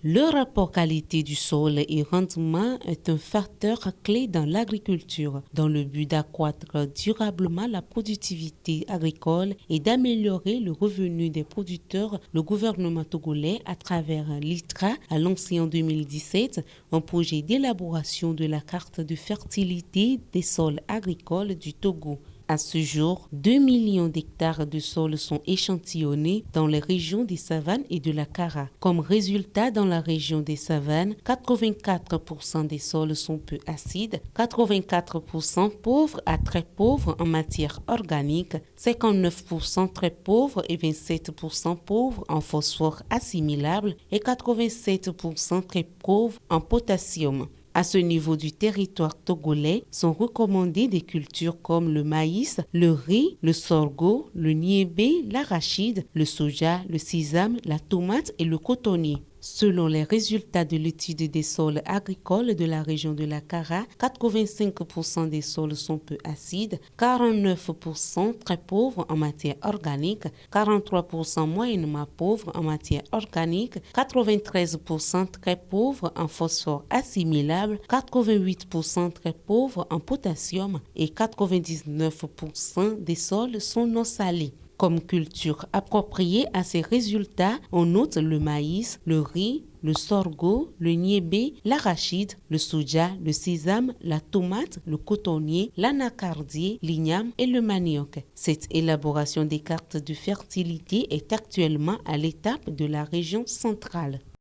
Le rapport qualité du sol et rendement est un facteur clé dans l'agriculture, dans le but d'accroître durablement la productivité agricole et d'améliorer le revenu des producteurs. Le gouvernement togolais, à travers l'ITRA, a lancé en 2017 un projet d'élaboration de la carte de fertilité des sols agricoles du Togo. À ce jour, 2 millions d'hectares de sols sont échantillonnés dans les régions des savanes et de la Kara. Comme résultat, dans la région des savanes, 84% des sols sont peu acides, 84% pauvres à très pauvres en matière organique, 59% très pauvres et 27% pauvres en phosphore assimilable et 87% très pauvres en potassium. À ce niveau du territoire togolais sont recommandées des cultures comme le maïs, le riz, le sorgho, le niébé, l'arachide, le soja, le sésame, la tomate et le cotonnier. Selon les résultats de l'étude des sols agricoles de la région de la Kara, 85% des sols sont peu acides, 49% très pauvres en matière organique, 43% moyennement pauvres en matière organique, 93% très pauvres en phosphore assimilable, 88% très pauvres en potassium et 99% des sols sont non salés. Comme culture appropriée à ces résultats, on note le maïs, le riz, le sorgho, le niébé, l'arachide, le soja, le sésame, la tomate, le cotonnier, l'anacardier, l'igname et le manioc. Cette élaboration des cartes de fertilité est actuellement à l'étape de la région centrale.